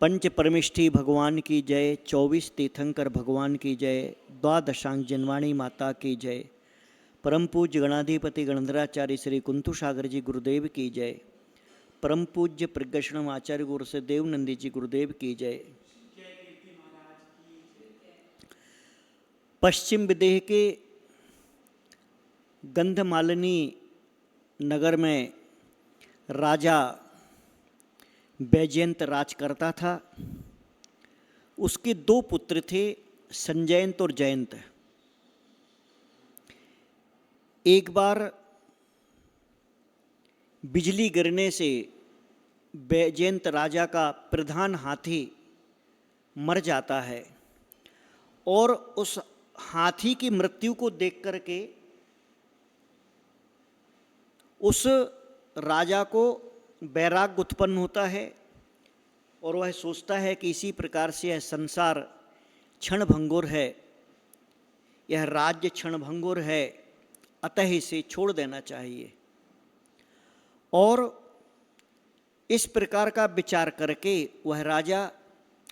पंच परमिष्ठी भगवान की जय, 24 तीर्थंकर भगवान की जय, द्वादशांग जनवाणी माता की जय, परम पूज्य गणाधिपति गणधराचार्य श्री कुंतु सागर जी गुरुदेव की जय, परम पूज्य प्रज्ञाशरण आचार्य गुरु से देवनंदी जी गुरुदेव की जय। पश्चिम विदेह के गंधमालिनी नगर में राजा बैजयंत राज करता था। उसके दो पुत्र थे, संजयंत और जयंत। एक बार बिजली गिरने से बैजयंत राजा का प्रधान हाथी मर जाता है और उस हाथी की मृत्यु को देख करके उस राजा को वैराग्य उत्पन्न होता है और वह सोचता है कि इसी प्रकार से यह संसार क्षणभंगुर है, यह राज्य क्षणभंगुर है, अतः इसे छोड़ देना चाहिए। और इस प्रकार का विचार करके वह राजा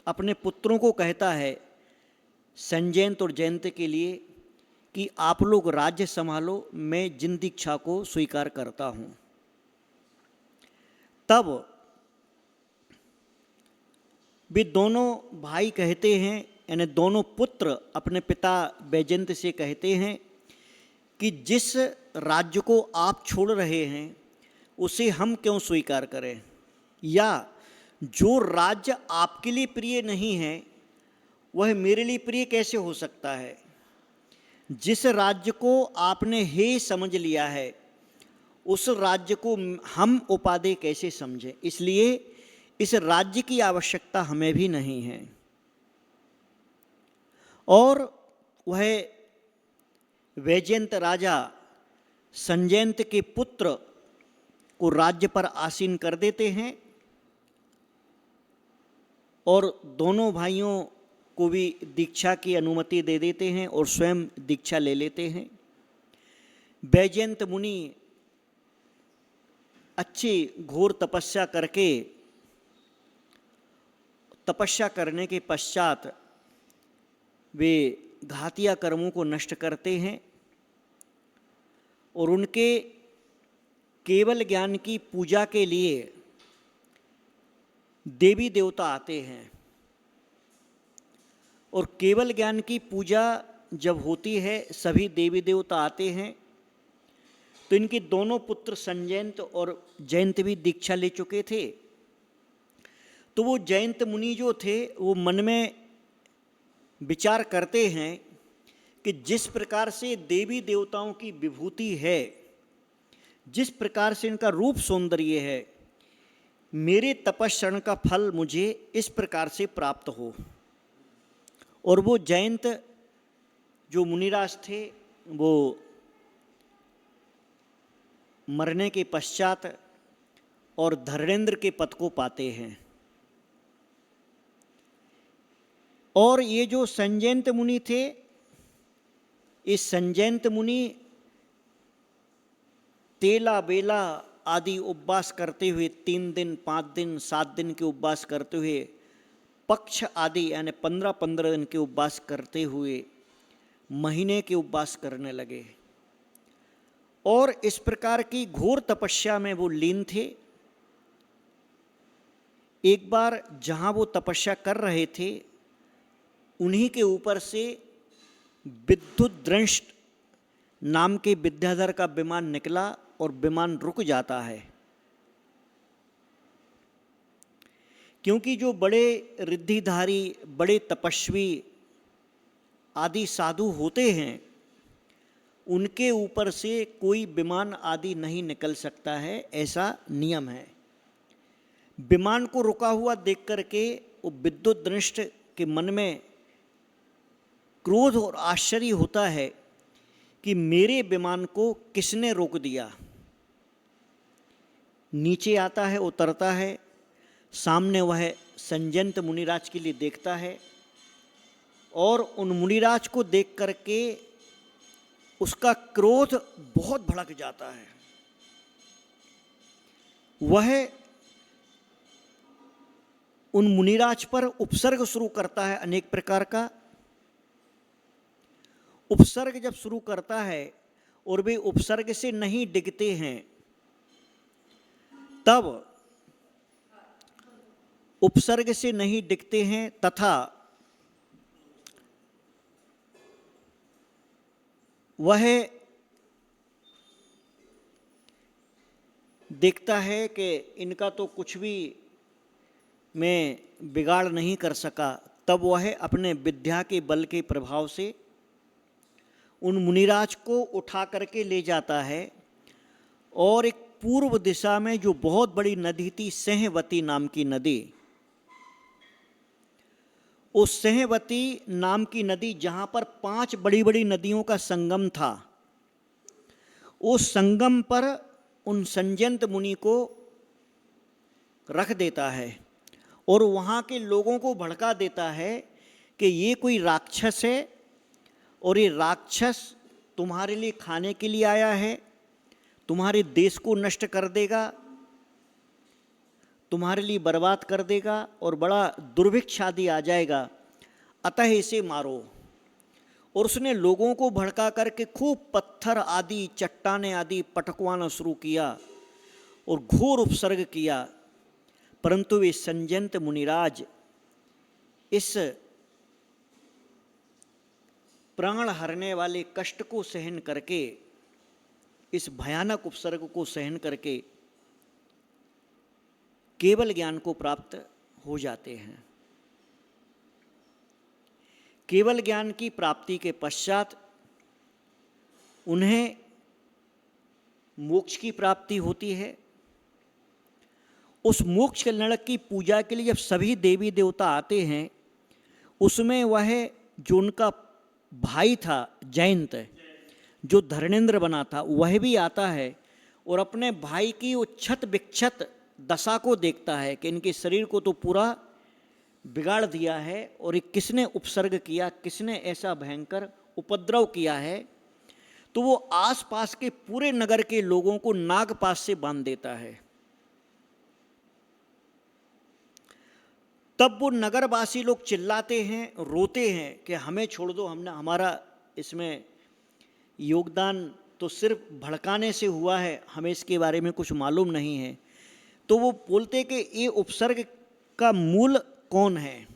अपने पुत्रों को कहता है, संजयंत और जयंत के लिए, कि आप लोग राज्य संभालो, मैं जिन दीक्षा को स्वीकार करता हूँ। तब वे दोनों भाई कहते हैं, यानी दोनों पुत्र अपने पिता बैजयंत से कहते हैं कि जिस राज्य को आप छोड़ रहे हैं उसे हम क्यों स्वीकार करें, या जो राज्य आपके लिए प्रिय नहीं है वह मेरे लिए प्रिय कैसे हो सकता है। जिस राज्य को आपने हे समझ लिया है उस राज्य को हम उपादेय कैसे समझें, इसलिए इस राज्य की आवश्यकता हमें भी नहीं है। और वह वैजयंत राजा संजयंत के पुत्र को राज्य पर आसीन कर देते हैं और दोनों भाइयों को भी दीक्षा की अनुमति दे देते हैं और स्वयं दीक्षा ले लेते हैं। बैजयंत मुनि अच्छी घोर तपस्या करके, तपस्या करने के पश्चात वे घातिया कर्मों को नष्ट करते हैं और उनके केवल ज्ञान की पूजा के लिए देवी देवता आते हैं। और केवल ज्ञान की पूजा जब होती है, सभी देवी देवता आते हैं, तो इनके दोनों पुत्र संजयंत और जयंत भी दीक्षा ले चुके थे। तो वो जयंत मुनि जो थे वो मन में विचार करते हैं कि जिस प्रकार से देवी देवताओं की विभूति है, जिस प्रकार से इनका रूप सौंदर्य है, मेरे तपस्या का फल मुझे इस प्रकार से प्राप्त हो। और वो जयंत जो मुनिराज थे वो मरने के पश्चात और धर्मेंद्र के पद को पाते हैं। और ये जो संजयंत मुनि थे, इस संजयंत मुनि तेला बेला आदि उपवास करते हुए 3 दिन 5 दिन 7 दिन के उपवास करते हुए, पक्ष आदि यानी 15-15 दिन के उपवास करते हुए महीने के उपवास करने लगे और इस प्रकार की घोर तपस्या में वो लीन थे। एक बार जहाँ वो तपस्या कर रहे थे, उन्हीं के ऊपर से विद्युद्दंष्ट नाम के विद्याधर का विमान निकला और विमान रुक जाता है। क्योंकि जो बड़े रिद्धिधारी, बड़े तपस्वी आदि साधु होते हैं, उनके ऊपर से कोई विमान आदि नहीं निकल सकता है, ऐसा नियम है। विमान को रुका हुआ देख करके वो विद्युद्दंष्ट के मन में क्रोध और आश्चर्य होता है कि मेरे विमान को किसने रोक दिया। नीचे आता है, उतरता है, सामने वह संजयंत मुनिराज के लिए देखता है और उन मुनिराज को देख करके उसका क्रोध बहुत भड़क जाता है। वह उन मुनिराज पर उपसर्ग शुरू करता है अनेक प्रकार का। उपसर्ग जब शुरू करता है और वे उपसर्ग से नहीं डिगते हैं, तब उपसर्ग से नहीं डिगते हैं तथा वह देखता है कि इनका तो कुछ भी मैं बिगाड़ नहीं कर सका, तब वह अपने विद्या के बल के प्रभाव से उन मुनिराज को उठा करके ले जाता है और एक पूर्व दिशा में जो बहुत बड़ी नदी थी, सहवती नाम की नदी, उस सहवती नाम की नदी जहाँ पर 5 बड़ी बड़ी नदियों का संगम था, उस संगम पर उन संजयंत मुनि को रख देता है और वहाँ के लोगों को भड़का देता है कि ये कोई राक्षस है और ये राक्षस तुम्हारे लिए खाने के लिए आया है, तुम्हारे देश को नष्ट कर देगा, तुम्हारे लिए बर्बाद कर देगा और बड़ा दुर्भिक्ष आदि आ जाएगा, अतः इसे मारो। और उसने लोगों को भड़का करके खूब पत्थर आदि, चट्टाने आदि पटकवाना शुरू किया और घोर उपसर्ग किया, परंतु वे संजयंत मुनिराज इस प्राण हरने वाले कष्ट को सहन करके, इस भयानक उपसर्ग को सहन करके केवल ज्ञान को प्राप्त हो जाते हैं। केवल ज्ञान की प्राप्ति के पश्चात उन्हें मोक्ष की प्राप्ति होती है। उस मोक्ष कल्याण की पूजा के लिए जब सभी देवी देवता आते हैं, उसमें वह जो उनका भाई था जयंत, जो धरणेंद्र बना था, वह भी आता है और अपने भाई की वो क्षत विक्षत दशा को देखता है कि इनके शरीर को तो पूरा बिगाड़ दिया है और ये किसने उपसर्ग किया, किसने ऐसा भयंकर उपद्रव किया है। तो वो आसपास के पूरे नगर के लोगों को नागपाश से बांध देता है। तब वो नगरवासी लोग चिल्लाते हैं, रोते हैं कि हमें छोड़ दो, हमने हमारा इसमें योगदान तो सिर्फ भड़काने से हुआ है, हमें इसके बारे में कुछ मालूम नहीं है। तो वो बोलते कि ये उपसर्ग का मूल कौन है?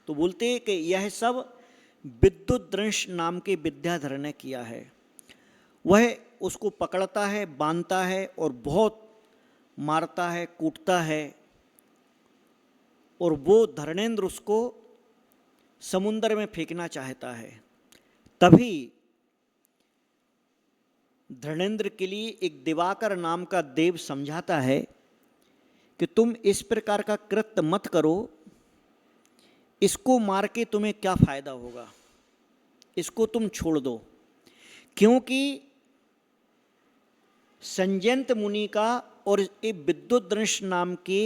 तो बोलते कि यह सब विद्युद्रंश नाम के विद्याधर ने किया है। वह उसको पकड़ता है, बांधता है और बहुत मारता है, कूटता है और वो धरणेंद्र उसको समुद्र में फेंकना चाहता है। तभी धरणेंद्र के लिए एक दिवाकर नाम का देव समझाता है कि तुम इस प्रकार का कृत्य मत करो, इसको मार के तुम्हें क्या फायदा होगा, इसको तुम छोड़ दो। क्योंकि संजयंत मुनि का और ये विद्युद्रंश नाम के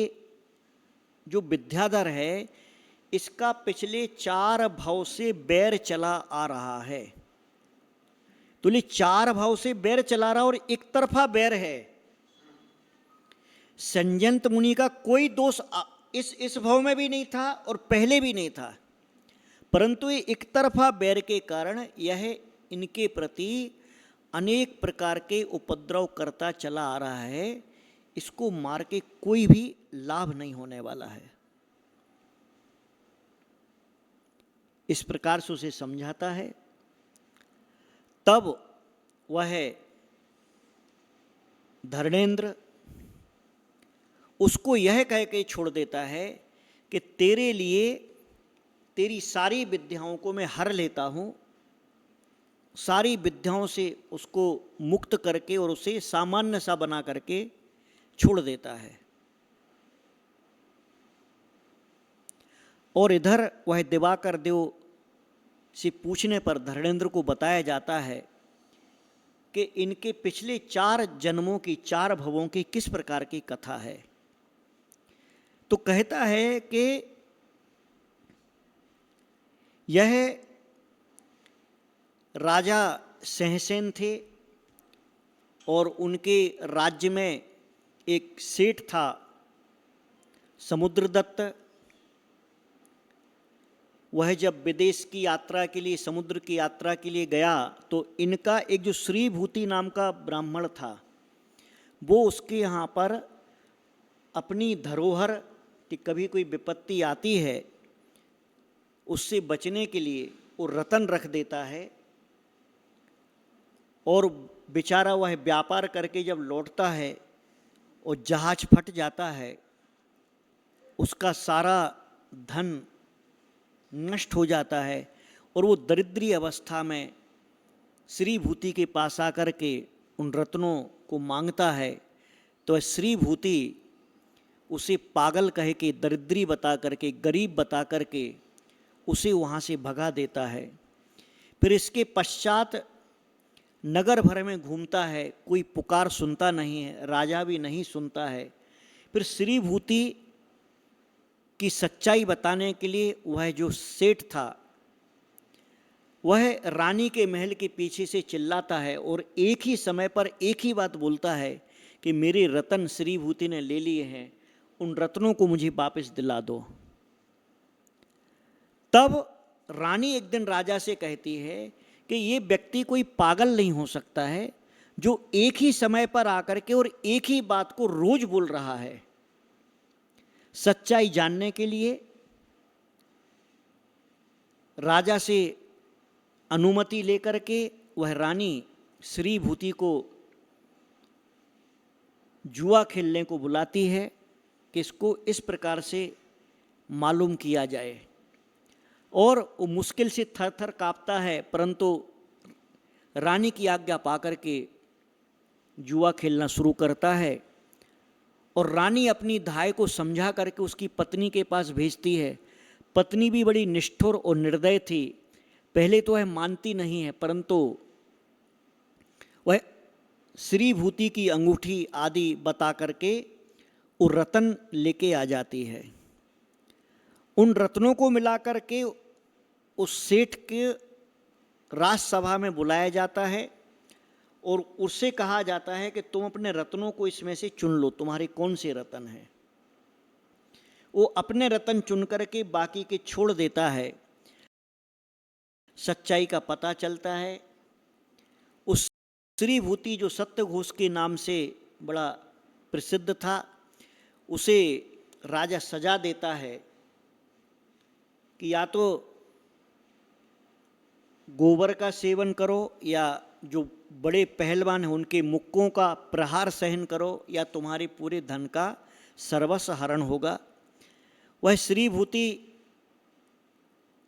जो विद्याधर है, इसका पिछले 4 भव से बैर चला आ रहा है। तो ये 4 भव से बैर चला रहा और एक तरफा बैर है। संजयंत मुनि का कोई दोष इस भव में भी नहीं था और पहले भी नहीं था, परंतु ये एक तरफा बैर के कारण यह इनके प्रति अनेक प्रकार के उपद्रव करता चला आ रहा है। इसको मार के कोई भी लाभ नहीं होने वाला है। इस प्रकार से उसे समझाता है। तब वह धरणेंद्र उसको यह कह के छोड़ देता है कि तेरे लिए तेरी सारी विद्याओं को मैं हर लेता हूँ, सारी विद्याओं से उसको मुक्त करके और उसे सामान्य सा बना करके छोड़ देता है। और इधर वह दिवाकर देव से पूछने पर धरणेंद्र को बताया जाता है कि इनके पिछले 4 जन्मों की, 4 भवों की किस प्रकार की कथा है। तो कहता है कि यह राजा सहसेन थे और उनके राज्य में एक सेठ था समुद्रदत्त, वह जब विदेश की यात्रा के लिए, समुद्र की यात्रा के लिए गया, तो इनका एक जो श्रीभूति नाम का ब्राह्मण था, वो उसके यहाँ पर अपनी धरोहर कि कभी कोई विपत्ति आती है उससे बचने के लिए वो रतन रख देता है। और बेचारा वह व्यापार करके जब लौटता है और जहाज फट जाता है, उसका सारा धन नष्ट हो जाता है और वो दरिद्री अवस्था में श्रीभूति के पास आकर के उन रत्नों को मांगता है। तो श्रीभूति उसे पागल कह के, दरिद्री बता करके, गरीब बता करके उसे वहाँ से भगा देता है। फिर इसके पश्चात नगर भर में घूमता है, कोई पुकार सुनता नहीं है, राजा भी नहीं सुनता है। फिर श्रीभूति की सच्चाई बताने के लिए वह जो सेठ था, वह रानी के महल के पीछे से चिल्लाता है और एक ही समय पर एक ही बात बोलता है कि मेरे रतन श्रीभूति ने ले लिए हैं, उन रत्नों को मुझे वापस दिला दो। तब रानी एक दिन राजा से कहती है कि ये व्यक्ति कोई पागल नहीं हो सकता है जो एक ही समय पर आकर के और एक ही बात को रोज बोल रहा है। सच्चाई जानने के लिए राजा से अनुमति लेकर के वह रानी श्रीभूति को जुआ खेलने को बुलाती है कि इसको इस प्रकार से मालूम किया जाए। और वो मुश्किल से थर थर काँपता है, परंतु रानी की आज्ञा पाकर के जुआ खेलना शुरू करता है। और रानी अपनी धाय को समझा करके उसकी पत्नी के पास भेजती है। पत्नी भी बड़ी निष्ठुर और निर्दय थी। पहले तो वह मानती नहीं है, परंतु वह श्रीभूति की अंगूठी आदि बता करके वो रतन लेके आ जाती है। उन रत्नों को मिलाकर के उस सेठ के राजसभा में बुलाया जाता है और उससे कहा जाता है कि तुम अपने रत्नों को इसमें से चुन लो, तुम्हारे कौन से रत्न हैं। वो अपने रत्न चुन करके बाकी के छोड़ देता है। सच्चाई का पता चलता है। उस श्रीभूति जो सत्यघोष के नाम से बड़ा प्रसिद्ध था, उसे राजा सजा देता है कि या तो गोबर का सेवन करो, या जो बड़े पहलवान हैं उनके मुक्कों का प्रहार सहन करो, या तुम्हारे पूरे धन का सर्वस्व हरण होगा। वह श्रीभूति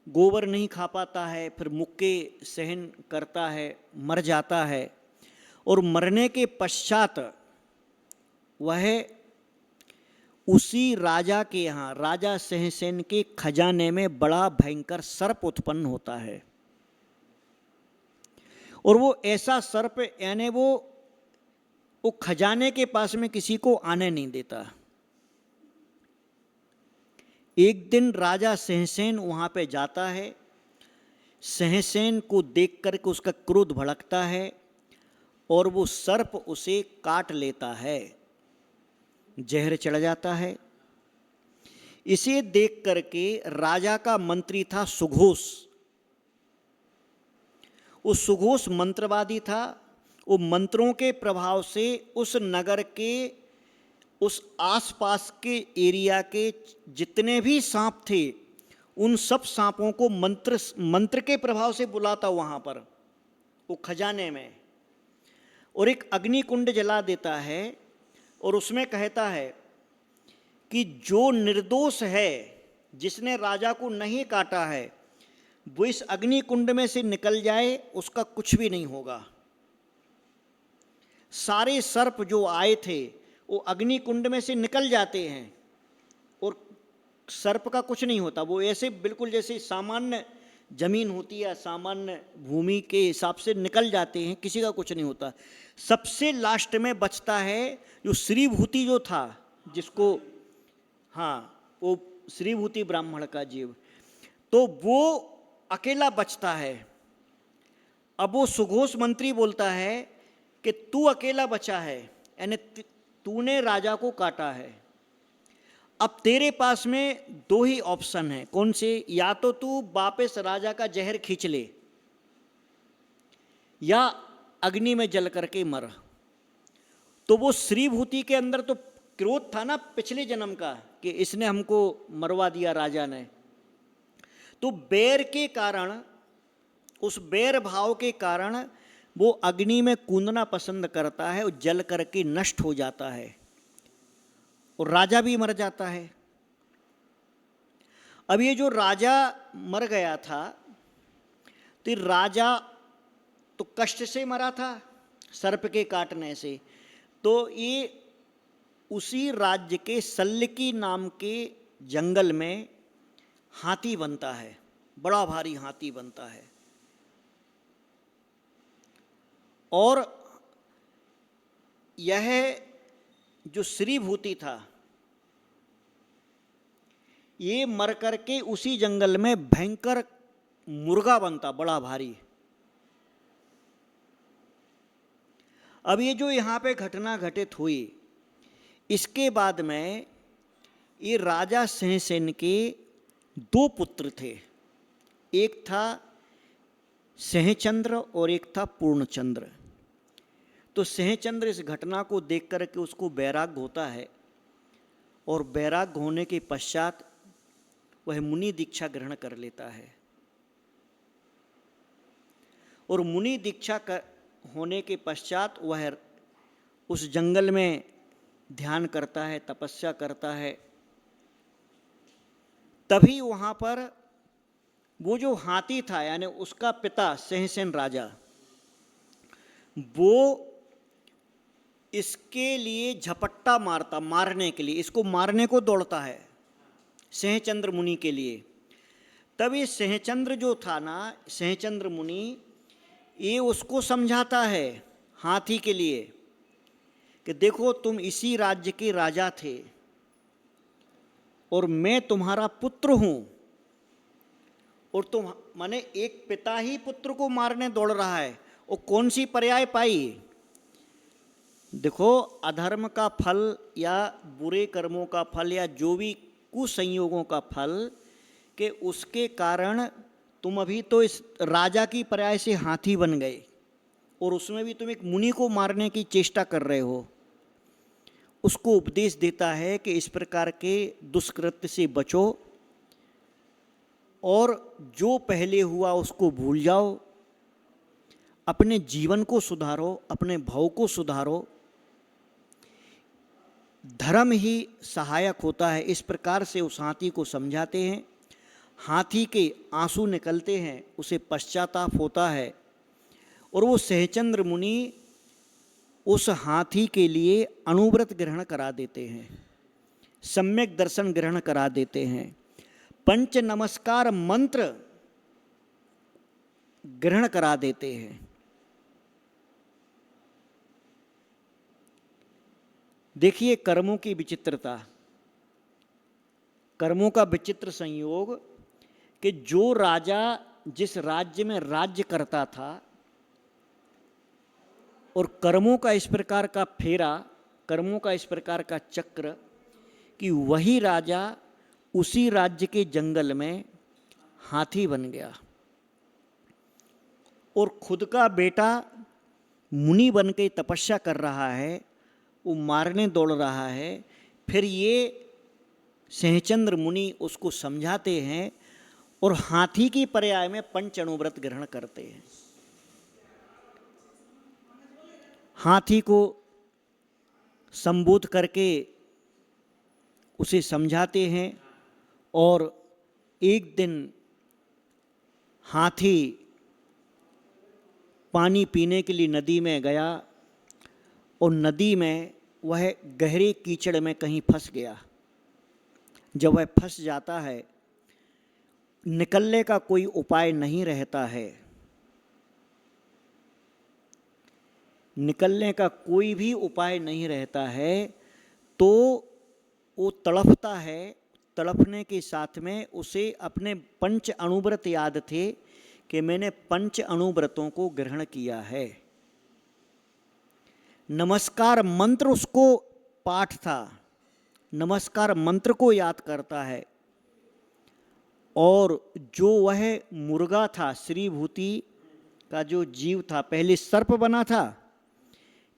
गोबर नहीं खा पाता है, फिर मुक्के सहन करता है, मर जाता है। और मरने के पश्चात वह उसी राजा के यहाँ, राजा सहसेन के खजाने में बड़ा भयंकर सर्प उत्पन्न होता है। और वो ऐसा सर्प, यानी वो खजाने के पास में किसी को आने नहीं देता। एक दिन राजा सहसेन वहाँ पे जाता है। सहसेन को देख करके उसका क्रोध भड़कता है और वो सर्प उसे काट लेता है, जहर चढ़ जाता है। इसे देख करके राजा का मंत्री था सुघोष। वो सुघोष मंत्रवादी था। वो मंत्रों के प्रभाव से उस नगर के, उस आसपास के एरिया के जितने भी सांप थे, उन सब सांपों को मंत्र के प्रभाव से बुलाता वहाँ पर, वो खजाने में, और एक अग्नि कुंड जला देता है। और उसमें कहता है कि जो निर्दोष है, जिसने राजा को नहीं काटा है, वो इस अग्नि कुंड में से निकल जाए, उसका कुछ भी नहीं होगा। सारे सर्प जो आए थे वो अग्नि कुंड में से निकल जाते हैं और सर्प का कुछ नहीं होता। वो ऐसे बिल्कुल जैसे सामान्य जमीन होती है, सामान्य भूमि के हिसाब से निकल जाते हैं, किसी का कुछ नहीं होता। सबसे लास्ट में बचता है जो श्रीभूति जो था, जिसको, हाँ, वो श्रीभूति ब्राह्मण का जीव, तो वो अकेला बचता है। अब वो सुघोष मंत्री बोलता है कि तू अकेला बचा है, यानी तूने राजा को काटा है। अब तेरे पास में दो ही ऑप्शन है, कौन से? या तो तू वापस राजा का जहर खींच ले या अग्नि में जल करके मर। तो वो श्रीभूति के अंदर तो क्रोध था ना पिछले जन्म का कि इसने हमको मरवा दिया राजा ने, तो बैर के कारण, उस बैर भाव के कारण वो अग्नि में कूदना पसंद करता है और जल करके नष्ट हो जाता है और राजा भी मर जाता है। अब ये जो राजा मर गया था, तो राजा तो कष्ट से मरा था, सर्प के काटने से। तो ये उसी राज्य के सल्लकी नाम के जंगल में हाथी बनता है, बड़ा भारी हाथी बनता है। और यह जो श्रीभूति था, ये मर करके उसी जंगल में भयंकर मुर्गा बनता, बड़ा भारी। अब ये जो यहाँ पे घटना घटित हुई, इसके बाद में ये राजा सहसेन के दो पुत्र थे, एक था सहचंद्र और एक था पूर्णचंद्र। तो सहचंद्र इस घटना को देख करके उसको वैराग्य होता है और वैराग्य होने के पश्चात वह मुनि दीक्षा ग्रहण कर लेता है। और मुनि दीक्षा होने के पश्चात वह उस जंगल में ध्यान करता है, तपस्या करता है। तभी वहाँ पर वो जो हाथी था, यानी उसका पिता सहसेन राजा, वो इसके लिए झपट्टा मारता, मारने के लिए, इसको मारने को दौड़ता है सहचंद्र मुनि के लिए। तब ये सहचंद्र जो था ना, सहचंद्र मुनि, ये उसको समझाता है हाथी के लिए कि देखो तुम इसी राज्य के राजा थे और मैं तुम्हारा पुत्र हूं, और तुम माने एक पिता ही पुत्र को मारने दौड़ रहा है, और कौन सी पर्याय पाई? देखो, अधर्म का फल या बुरे कर्मों का फल या जो भी कुसंयोगों का फल, कि उसके कारण तुम अभी तो इस राजा की पर्याय से हाथी बन गए, और उसमें भी तुम एक मुनि को मारने की चेष्टा कर रहे हो। उसको उपदेश देता है कि इस प्रकार के दुष्कृत्य से बचो और जो पहले हुआ उसको भूल जाओ, अपने जीवन को सुधारो, अपने भाव को सुधारो, धर्म ही सहायक होता है। इस प्रकार से उस हाथी को समझाते हैं। हाथी के आंसू निकलते हैं, उसे पश्चाताप होता है, और वो सहचंद्र मुनि उस हाथी के लिए अणुव्रत ग्रहण करा देते हैं, सम्यक दर्शन ग्रहण करा देते हैं, पंच नमस्कार मंत्र ग्रहण करा देते हैं। देखिए कर्मों की विचित्रता, कर्मों का विचित्र संयोग कि जो राजा जिस राज्य में राज्य करता था और कर्मों का इस प्रकार का फेरा, कर्मों का इस प्रकार का चक्र, कि वही राजा उसी राज्य के जंगल में हाथी बन गया और खुद का बेटा मुनि बन के तपस्या कर रहा है, वो मारने दौड़ रहा है। फिर ये सहचंद्र मुनि उसको समझाते हैं और हाथी की पर्याय में पंच अणुव्रत ग्रहण करते हैं। हाथी को संबोध करके उसे समझाते हैं और एक दिन हाथी पानी पीने के लिए नदी में गया और नदी में वह गहरे कीचड़ में कहीं फंस गया। जब वह फंस जाता है, निकलने का कोई उपाय नहीं रहता है, निकलने का कोई भी उपाय नहीं रहता है, तो वो तड़पता है। तड़पने के साथ में उसे अपने पंच अणुव्रत याद थे कि मैंने पंच अणुव्रतों को ग्रहण किया है। नमस्कार मंत्र उसको पाठ था नमस्कार मंत्र को याद करता है, और जो वह मुर्गा था, श्रीभूति का जो जीव था, पहले सर्प बना था,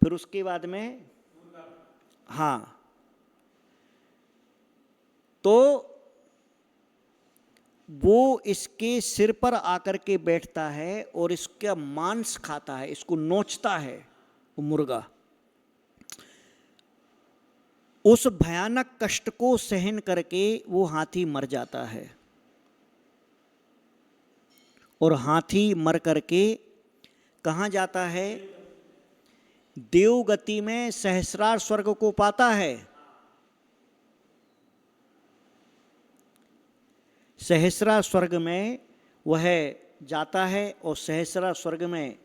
फिर उसके बाद में, हाँ, तो वो इसके सिर पर आकर के बैठता है और इसका मांस खाता है, इसको नोचता है वो मुर्गा। उस भयानक कष्ट को सहन करके वो हाथी मर जाता है, और हाथी मर करके कहाँ जाता है? देवगति में सहस्रार स्वर्ग को पाता है। सहस्रार स्वर्ग में वह जाता है और सहस्रार स्वर्ग में